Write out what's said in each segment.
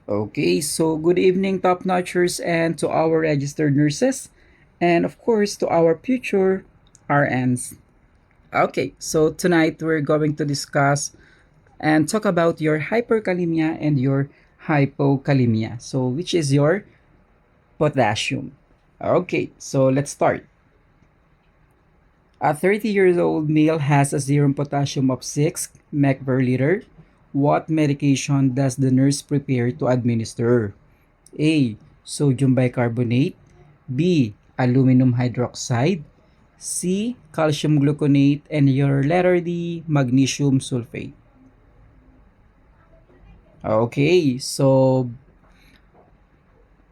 Okay, so good evening, top notchers, and to our registered nurses, and of course to our future RNs. Okay, so tonight we're going to discuss and talk about your hyperkalemia and your hypokalemia. So, which is your potassium? Okay, so let's start. A 30-year-old male has a serum potassium of 6 mg per liter. What medication does the nurse prepare to administer? A. Sodium bicarbonate. B. Aluminum hydroxide. C. Calcium gluconate. And your letter D. Magnesium sulfate. Okay, so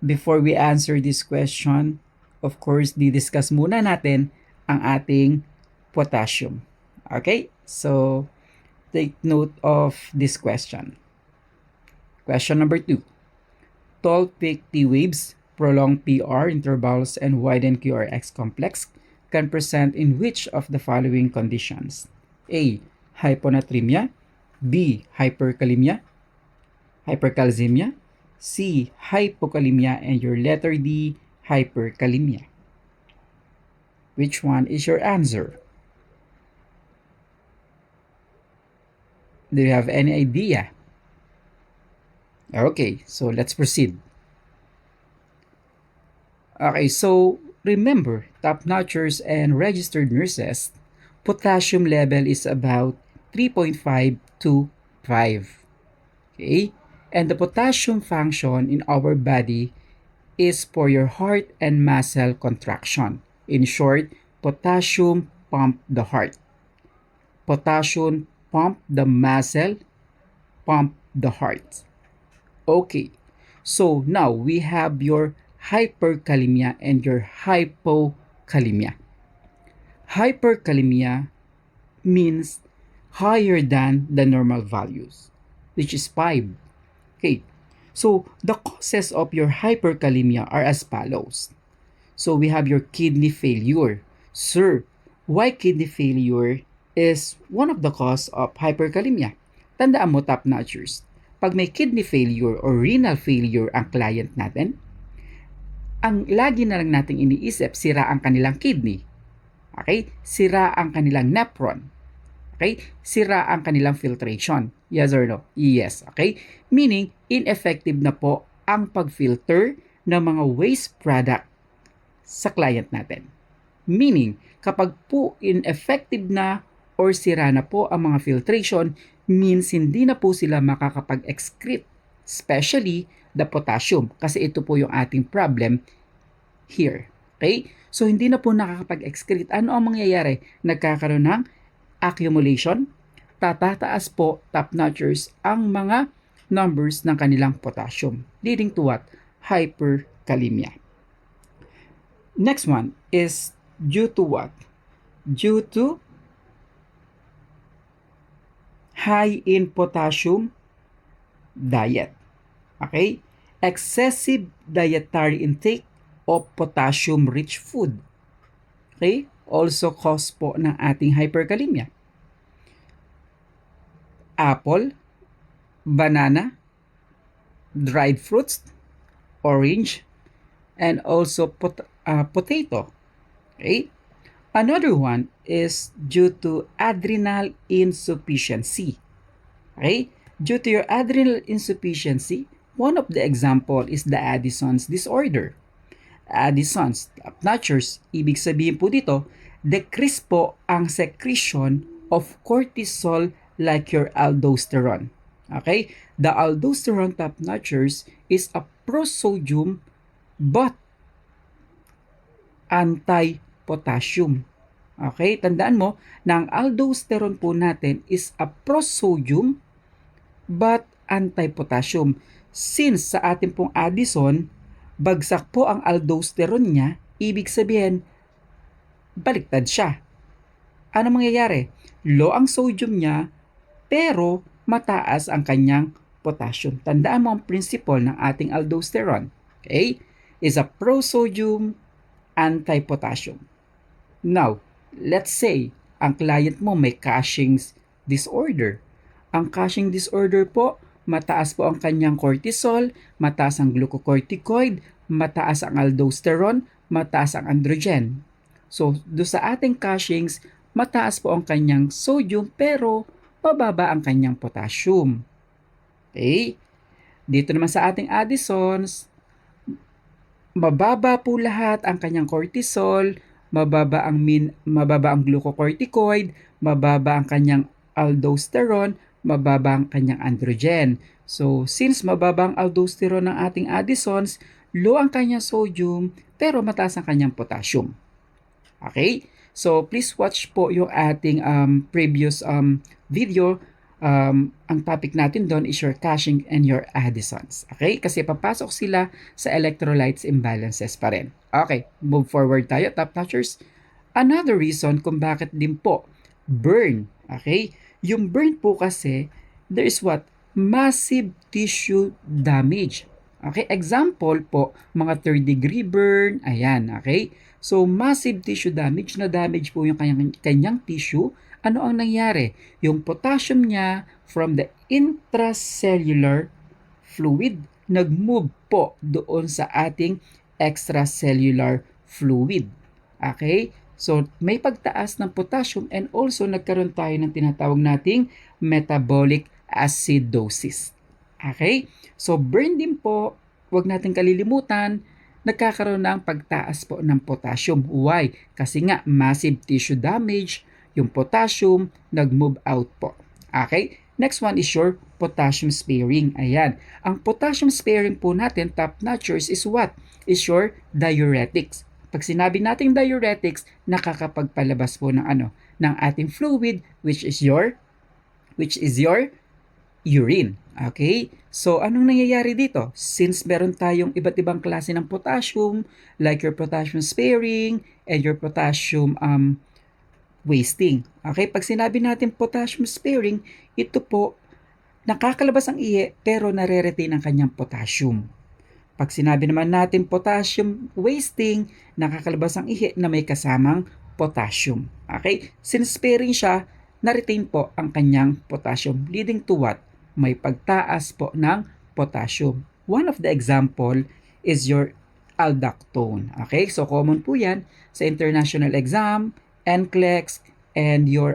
before we answer this question, of course, di-discuss muna natin ang ating potassium. Okay, so take note of this question. Question number 2. Tall peak T waves, prolonged PR intervals, and widened QRX complex can present in which of the following conditions? A. Hyponatremia. B. Hypercalcemia. C. Hypokalemia. And your letter D. Hyperkalemia. Which one is your answer? Do you have any idea? Okay, so let's proceed. Okay, so remember, top-notchers and registered nurses, potassium level is about 3.5 to 5. Okay? And the potassium function in our body is for your heart and muscle contraction. In short, potassium pump the heart. Potassium pump the muscle, pump the heart. Okay, so now we have your hyperkalemia and your hypokalemia. Hyperkalemia means higher than the normal values, which is 5. Okay, so the causes of your hyperkalemia are as follows. So we have your kidney failure. Sir, why kidney failure is one of the cause of hyperkalemia? Tandaan mo, top notchers, pag may kidney failure or renal failure ang client natin, ang lagi na lang nating iniisip, sira ang kanilang kidney. Okay? Sira ang kanilang nephron. Okay? Sira ang kanilang filtration. Yes or no? Yes. Okay? Meaning, ineffective na po ang pag-filter ng mga waste product sa client natin. Meaning, kapag po ineffective na or sira na po ang mga filtration, means hindi na po sila makakapag-excrete, especially the potassium, kasi ito po yung ating problem here. Okay? So, hindi na po nakakapag-excrete. Ano ang mangyayari? Nagkakaroon ng accumulation, tatataas po, top-notchers, ang mga numbers ng kanilang potassium, leading to what? Hyperkalemia. Next one is due to what? Due to high in potassium diet. Okay? Excessive dietary intake of potassium-rich food. Okay? Also cause po ng ating hyperkalemia. Apple, banana, dried fruits, orange, and also potato. Okay? Another one is due to adrenal insufficiency. Okay? Due to your adrenal insufficiency, one of the example is the Addison's disorder. Addison's, notchers, ibig sabihin po dito, decrease po ang secretion of cortisol like your aldosterone. Okay? The aldosterone, top notchers, is a prosodium but anti-potassium. Okay, tandaan mo na ang aldosterone po natin is a prosodium but anti-potassium. Since sa ating pong Addison, bagsak po ang aldosterone niya, ibig sabihin, baliktad siya. Ano mangyayari? Low ang sodium niya, pero mataas ang kanyang potassium. Tandaan mo ang principle ng ating aldosterone. Okay? Is a prosodium anti-potassium. Now, let's say, ang client mo may Cushing's disorder. Ang Cushing disorder po, mataas po ang kanyang cortisol, mataas ang glucocorticoid, mataas ang aldosterone, mataas ang androgen. So, do sa ating Cushing's, mataas po ang kanyang sodium pero mababa ang kanyang potassium. Okay? Dito naman sa ating Addison's, mababa po lahat ang kanyang cortisol, mababa ang glucocorticoid, mababa ang kanyang aldosterone, mababa ang kanyang androgen. So, since mababa ang aldosterone ng ating Addison's, low ang kanyang sodium, pero mataas ang kanyang potassium. Okay? So, please watch po yung ating previous video. Ang topic natin doon is your Cushing and your Addison's. Okay? Kasi papasok sila sa electrolytes imbalances pa rin. Okay, move forward tayo, top notchers. Another reason kung bakit din po burn. Okay? Yung burn po kasi, there is what? Massive tissue damage. Okay? Example po, mga 3rd-degree burn. Ayan, okay? So, massive tissue damage, na damage po yung kanyang tissue. Ano ang nangyari? Yung potassium niya from the intracellular fluid nag-move po doon sa ating extracellular fluid. Okay? So, may pagtaas ng potassium and also nagkaroon tayo ng tinatawag nating metabolic acidosis. Okay? So, burn din po, huwag natin kalilimutan, nagkakaroon ng pagtaas po ng potassium. Why? Kasi nga, massive tissue damage, yung potassium nag-move out po. Okay? Next one is your potassium sparing. Ayan. Ang potassium sparing po natin, top notchers, is what? Is your diuretics. Pag sinabi nating diuretics, nakakapagpalabas po ng ng ating fluid, which is your urine. Okay? So, anong nangyayari dito? Since meron tayong iba't ibang klase ng potassium, like your potassium sparing and your potassium wasting. Okay? Pag sinabi natin potassium sparing, ito po, nakakalabas ang ihi pero nare-retain ang kanyang potassium. Pag sinabi naman natin potassium wasting, nakakalabas ang ihi na may kasamang potassium. Okay? Since sparing siya, na-retain po ang kanyang potassium, leading to what? May pagtaas po ng potassium. One of the example is your aldactone. Okay? So, common po yan sa international exam, NCLEX, and your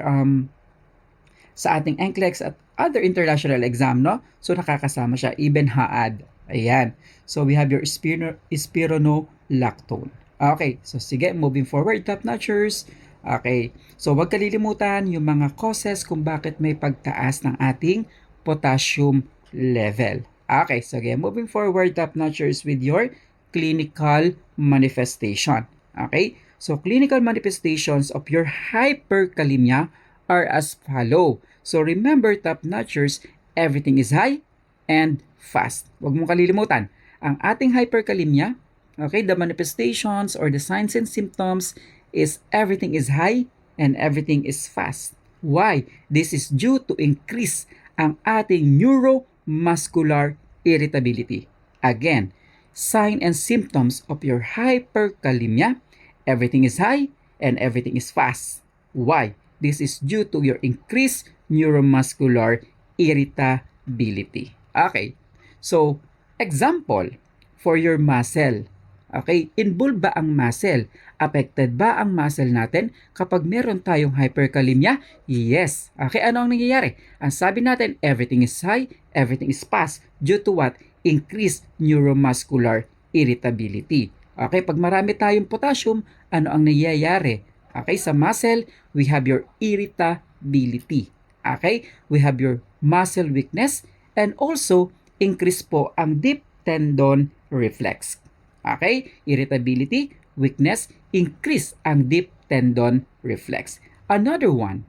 sa ating NCLEX at other international exam, no? So, nakakasama siya, even HAAD. Ayan. So, we have your spironolactone. Okay. So, sige, moving forward, top notchers. Okay. So, huwag kalilimutan yung mga causes kung bakit may pagtaas ng ating potassium level. Okay. So, again, moving forward, top notchers, with your clinical manifestation. Okay. So, clinical manifestations of your hyperkalemia are as follow. So, remember, top notchers, everything is high and fast. Huwag mong kalilimutan. Ang ating hyperkalemia, okay, the manifestations or the signs and symptoms is everything is high and everything is fast. Why? This is due to increase ang ating neuromuscular irritability. Again, sign and symptoms of your hyperkalemia, everything is high and everything is fast. Why? This is due to your increased neuromuscular irritability. Okay. So, example for your muscle. Okay, involved ba ang muscle? Affected ba ang muscle natin kapag meron tayong hyperkalemia? Yes. Okay, ano ang nangyayari? Ang sabi natin, everything is high, everything is fast. Due to what? Increased neuromuscular irritability. Okay, pag marami tayong potassium, ano ang nangyayari? Okay, sa muscle, we have your irritability. Okay, we have your muscle weakness and also increase po ang deep tendon reflex. Okay, irritability, weakness, increase ang deep tendon reflex. Another one,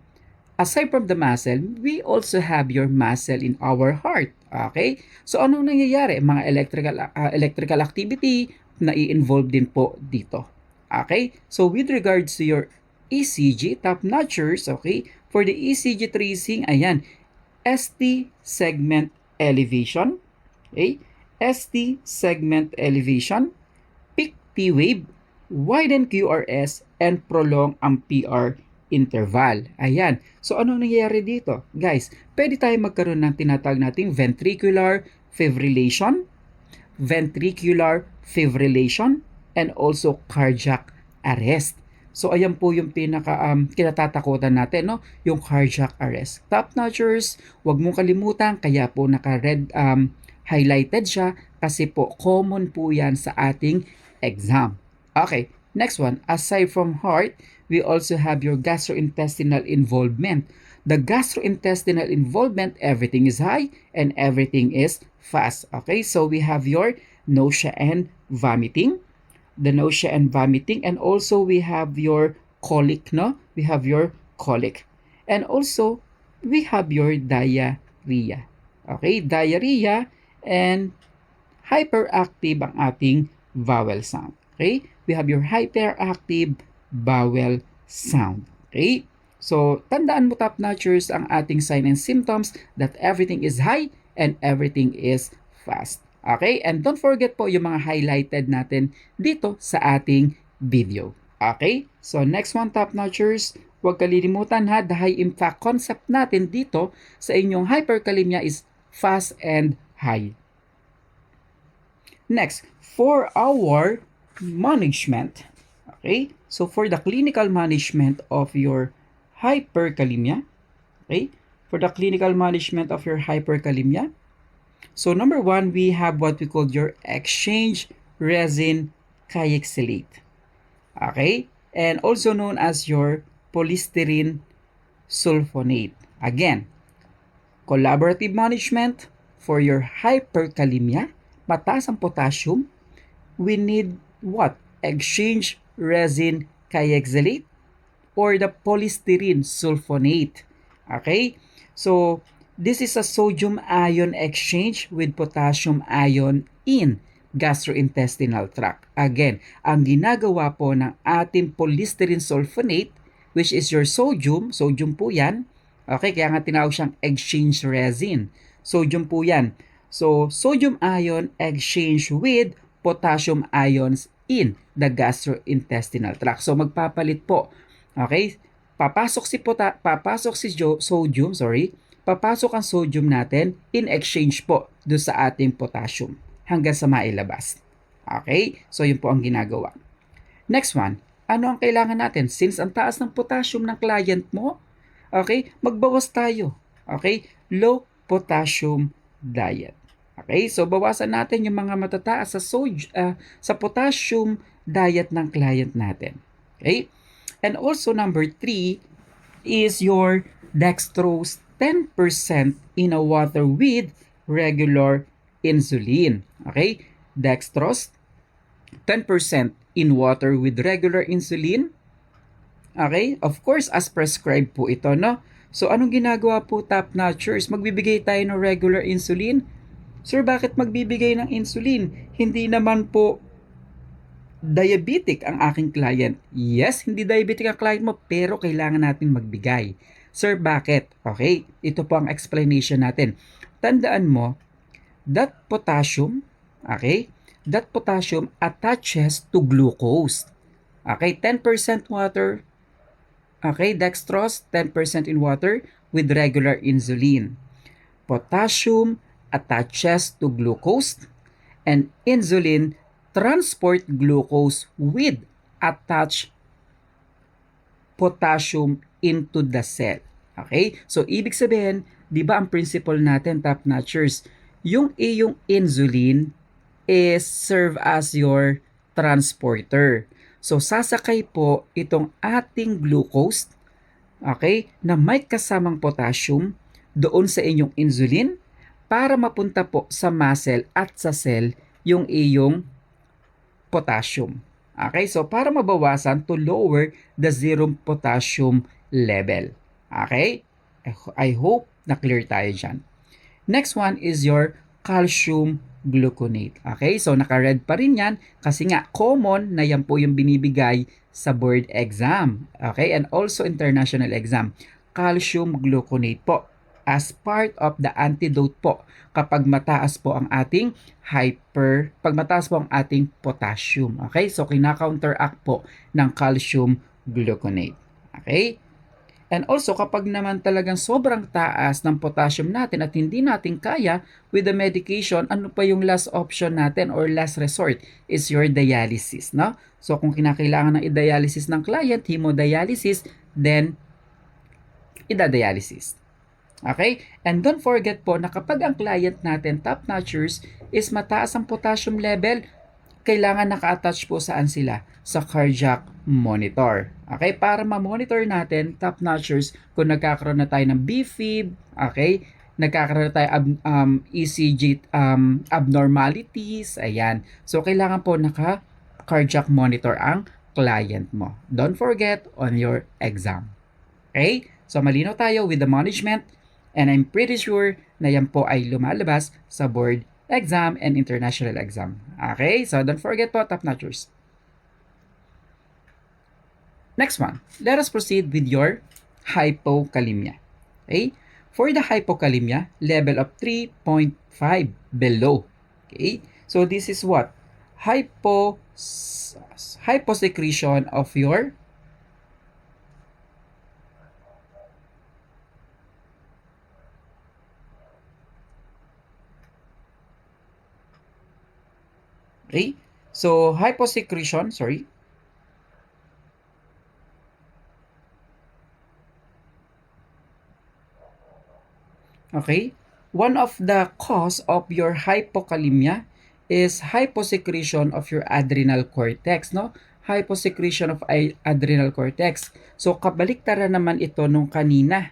aside from the muscle, we also have your muscle in our heart. Okay, so anong nangyayari? Mga electrical activity na i-involve din po dito. Okay, so with regards to your ECG, top notchers, okay, for the ECG tracing, ayan, ST segment elevation, okay, ST segment elevation, peak T wave, widen QRS, and prolong ang PR interval. Ayan. So, ano nangyayari dito? Guys, pwede tayo magkaroon ng tinatawag nating ventricular fibrillation, and also cardiac arrest. So, ayan po yung kinatatakutan natin, no? Yung cardiac arrest. Top notchers, wag mong kalimutan, kaya po naka-red highlighted siya kasi po common po yan sa ating exam. Okay, next one. Aside from heart, we also have your gastrointestinal involvement. The gastrointestinal involvement, everything is high and everything is fast. Okay, so we have your nausea and vomiting. And also we have your colic, no? We have your colic. And also, we have your diarrhea. Okay, diarrhea and hyperactive ang ating vowel sound. Okay, we have your hyperactive vowel sound. Okay, so tandaan mo top notchers ang ating sign and symptoms that everything is high and everything is fast. Okay, and don't forget po yung mga highlighted natin dito sa ating video. Okay, so next one top notchers, huwag kalilimutan ha, the high impact concept natin dito sa inyong hyperkalemia is fast and high. Next, for our management, okay, so for the clinical management of your hyperkalemia, okay, so number one, we have what we call your exchange resin kayexylate. Okay? And also known as your polystyrene sulfonate. Again, collaborative management for your hyperkalemia, mataas ang potassium, we need what? Exchange resin kayexylate or the polystyrene sulfonate. Okay? So, this is a sodium ion exchange with potassium ion in gastrointestinal tract. Again, ang ginagawa po ng ating polystyrene sulfonate, which is your sodium po yan. Okay, kaya nga tinawag siyang exchange resin. Sodium po yan. So, sodium ion exchange with potassium ions in the gastrointestinal tract. So, magpapalit po. Okay? Papasok ang sodium natin in exchange po do sa ating potassium hanggang sa mailabas. Okay? So, yun po ang ginagawa. Next one, ano ang kailangan natin? Since ang taas ng potassium ng client mo, okay, magbawas tayo. Okay? Low potassium diet. Okay? So, bawasan natin yung mga matataas sa potassium diet ng client natin. Okay? And also, number 3 is your dextrose 10% in a water with regular insulin. Okay? Dextrose, 10% in water with regular insulin. Okay? Of course, as prescribed po ito, no? So, anong ginagawa po top notchers? Magbibigay tayo ng regular insulin? Sir, bakit magbibigay ng insulin? Hindi naman po diabetic ang aking client. Yes, hindi diabetic ang client mo, pero kailangan natin magbigay. Sir, bakit? Okay, ito po ang explanation natin. Tandaan mo, that potassium attaches to glucose. Okay, 10% water. Okay, dextrose, 10% in water with regular insulin. Potassium attaches to glucose and insulin transport glucose with attached potassium into the cell. Okay? So, ibig sabihin, di ba ang principle natin, top notchers, yung iyong insulin is serve as your transporter. So, sasakay po itong ating glucose, okay, na may kasamang potassium doon sa inyong insulin para mapunta po sa muscle at sa cell yung iyong potassium. Okay, so para mabawasan to lower the serum potassium level. Okay, I hope na clear tayo dyan. Next one is your calcium gluconate. Okay, so naka-red pa rin yan kasi nga common na yan po yung binibigay sa board exam. Okay, and also international exam. Calcium gluconate po as part of the antidote po kapag mataas po ang ating potassium. Okay? So, kina-counteract po ng calcium gluconate. Okay? And also, kapag naman talagang sobrang taas ng potassium natin at hindi natin kaya with the medication, ano pa yung last option natin or last resort is your dialysis, no? So, kung kinakailangan ng i-dialysis ng client, hemodialysis, then ida-dialysis. Okay? And don't forget po na kapag ang client natin, top-notchers, is mataas ang potassium level, kailangan naka-attach po saan sila? Sa cardiac monitor. Okay? Para ma-monitor natin, top-notchers, kung nagkakaroon na tayo ng BFib, okay? Nagkakaroon na tayo ECG abnormalities, ayan. So, kailangan po naka-cardiac monitor ang client mo. Don't forget on your exam. Okay? So, malinaw tayo with the management, and I'm pretty sure na yan po ay lumalabas sa board exam and international exam. Okay? So, don't forget po, top-notchers. Next one. Let us proceed with your hypokalemia. Okay? For the hypokalemia, level of 3.5 below. Okay? So, this is what? Hyposecretion of your okay? So, hyposecretion, sorry. Okay? One of the cause of your hypokalemia is hyposecretion of your adrenal cortex, no? Hyposecretion of adrenal cortex. So, kabaliktaran naman ito nung kanina.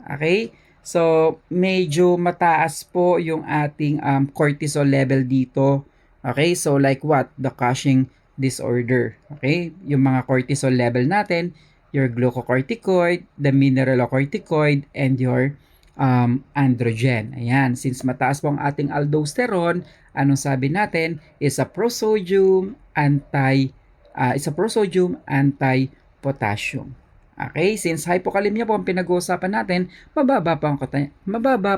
Okay? So, medyo mataas po yung ating cortisol level dito. Okay? So, like what? The Cushing disorder. Okay? Yung mga cortisol level natin, your glucocorticoid, the mineralocorticoid, and your androgen. Ayan. Since mataas po ang ating aldosterone, anong sabi natin? Is a prosodium anti-potassium. Okay, since hypokalemia po ang pinag-uusapan natin, mababa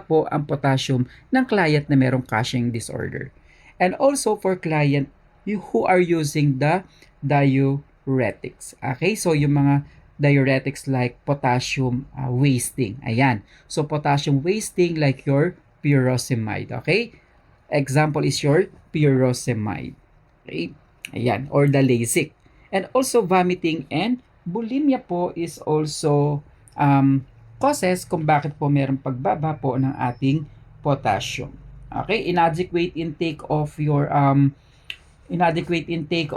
po ang potassium ng client na merong Cushing disorder. And also for client who are using the diuretics. Okay, so yung mga diuretics like potassium wasting. Ayan. So potassium wasting like your furosemide. Okay? Example is your furosemide. Okay? Ayan. Or the Lasix. And also vomiting and bulimia po is also causes kung bakit po mayroong pagbaba po ng ating potassium. Okay? Inadequate intake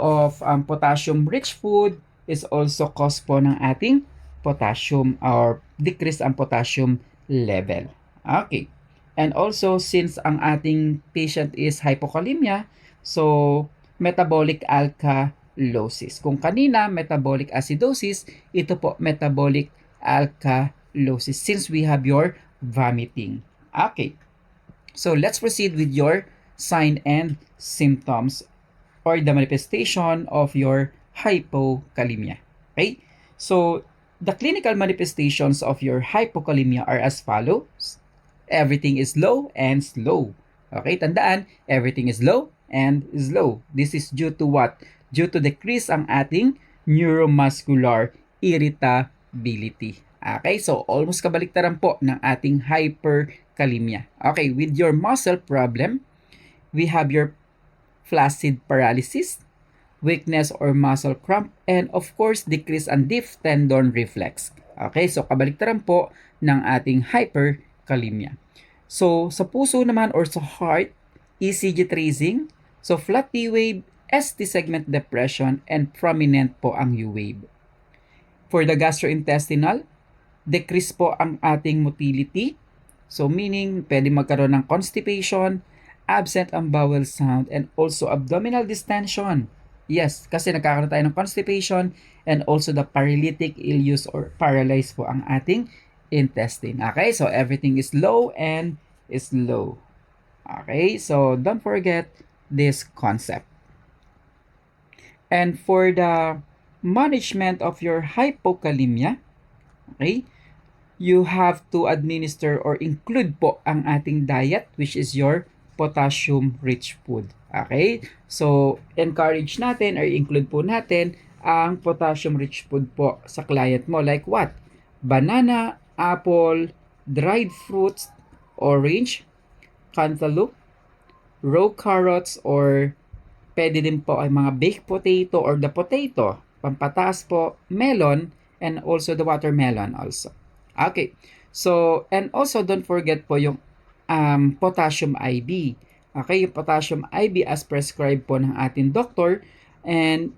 of potassium-rich food is also cause po ng ating potassium or decrease ang potassium level. Okay. And also, since ang ating patient is hypokalemia, so metabolic alkalosis. Kung kanina, metabolic acidosis, ito po metabolic alkalosis since we have your vomiting. Okay. So, let's proceed with your sign and symptoms or the manifestation of your hypokalemia. Okay? So, the clinical manifestations of your hypokalemia are as follows. Everything is low and slow. Okay, tandaan, everything is low and slow. This is due to what? Due to decrease ang ating neuromuscular irritability. Okay, so almost kabaliktaran po ng ating hyperkalemia. Okay, with your muscle problem, we have your flaccid paralysis, weakness or muscle cramp, and of course, decrease ang deep tendon reflex. Okay, so kabaliktaran po ng ating hyperkalemia. So, sa puso naman or sa heart, ECG tracing, so flat T-wave, ST segment depression, and prominent po ang U-wave. For the gastrointestinal, decrease po ang ating motility, so meaning pwede magkaroon ng constipation, absent ang bowel sound, and also abdominal distension. Yes, kasi nagkakaroon tayo ng constipation and also the paralytic ileus or paralyzed po ang ating intestine. Okay, so everything is low and is low. Okay, so don't forget this concept. And for the management of your hypokalemia, okay, you have to administer or include po ang ating diet, which is your potassium-rich food. Okay? So, encourage natin or include po natin ang potassium-rich food po sa client mo. Like what? banana, apple, dried fruits, orange, cantaloupe, raw carrots, or pwede din po ay mga baked potato or the potato. Pampataas po, melon, and also the watermelon also. Okay. So, and also don't forget po yung potassium IB. Okay, yung potassium IB as prescribed po ng ating doktor. And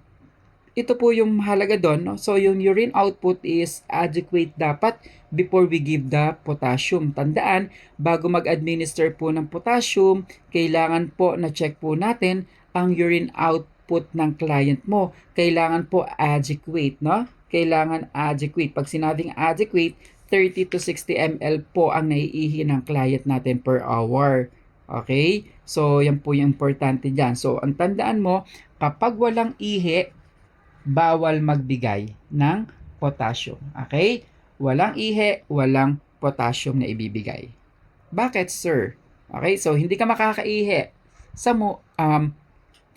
ito po yung mahalaga doon. No? So, yung urine output is adequate dapat before we give the potassium. Tandaan, bago mag-administer po ng potassium, kailangan po na check po natin ang urine output ng client mo. Kailangan po adequate, no? Kailangan adequate. Pag sinabing adequate, 30 to 60 ml po ang naiihi ng client natin per hour. Okay? So, yan po yung importante dyan. So, ang tandaan mo, kapag walang ihi, bawal magbigay ng potassium. Okay? Walang ihi, walang potassium na ibibigay. Bakit, sir? Okay? So, hindi ka makakaihi.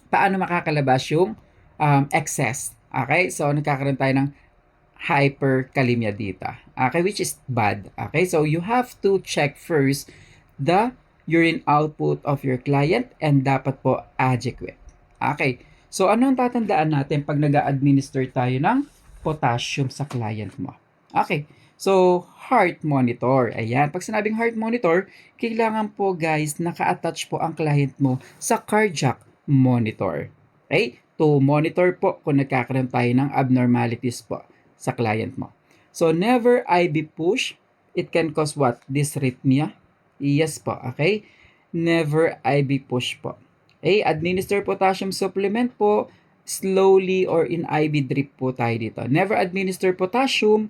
Paano makakalabas yung excess? Okay? So, nagkakaroon tayo ng hyperkalemia dito. Okay? Which is bad. Okay? So, you have to check first the urine output of your client and dapat po adequate. Okay? So, ano ang tatandaan natin pag nag-administer tayo ng potassium sa client mo? Okay. So, heart monitor. Ayan. Pag sinabing heart monitor, kailangan po guys, naka-attach po ang client mo sa cardiac monitor. Okay? To monitor po kung nagkakaroon tayo ng abnormalities po sa client mo. So, never IV push. It can cause what? Dysrhythmia. Yes po. Okay? Never IV push po. Okay, administer potassium supplement po slowly or in IV drip po tayo dito. Never administer potassium,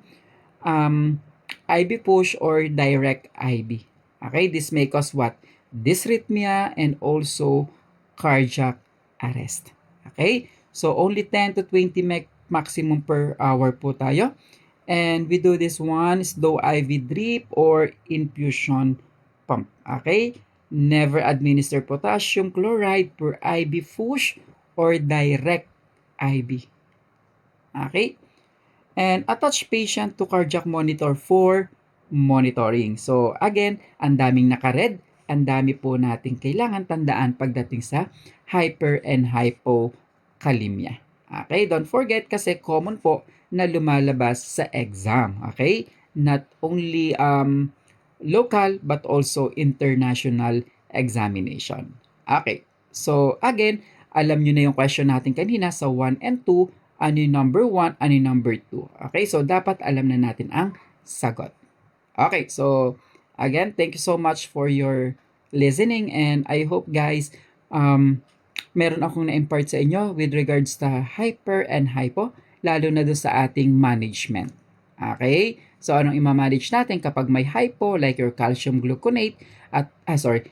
IV push or direct IV. Okay, this may cause what? Dysrhythmia and also cardiac arrest. Okay, so only 10 to 20 maximum per hour po tayo. And we do this one slow IV drip or infusion pump. Okay, never administer potassium chloride per IV push or direct IV. Okay? And attach patient to cardiac monitor for monitoring. So, again, ang daming naka-red, ang dami po nating kailangan tandaan pagdating sa hyper and hypokalemia. Okay? Don't forget kasi common po na lumalabas sa exam. Okay? Not only local but also international examination. Okay. So, again, alam nyo na yung question natin kanina sa 1 and 2, ano yung number 1, ano yung number 2. Okay, so dapat alam na natin ang sagot. Okay, so again, thank you so much for your listening and I hope guys, meron akong na-impart sa inyo with regards to hyper and hypo, lalo na doon sa ating management. Okay? So, anong ima-manage natin kapag may hypo like your calcium gluconate at,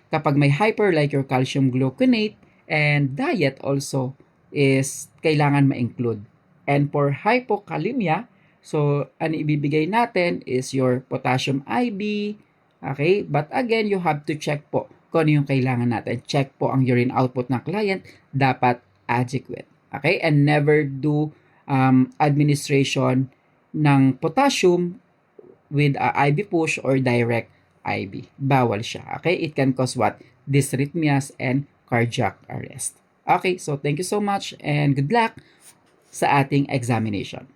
kapag may hyper like your calcium gluconate and diet also is kailangan ma-include. And for hypokalemia, so, ano ibibigay natin is your potassium IB, okay? But again, you have to check po kung ano yung kailangan natin. Check po ang urine output ng client, dapat adequate. Okay? And never do administration ng potassium with IV push or direct IV. Bawal siya. Okay? It can cause what? Dysrhythmias and cardiac arrest. Okay, so thank you so much and good luck sa ating examination.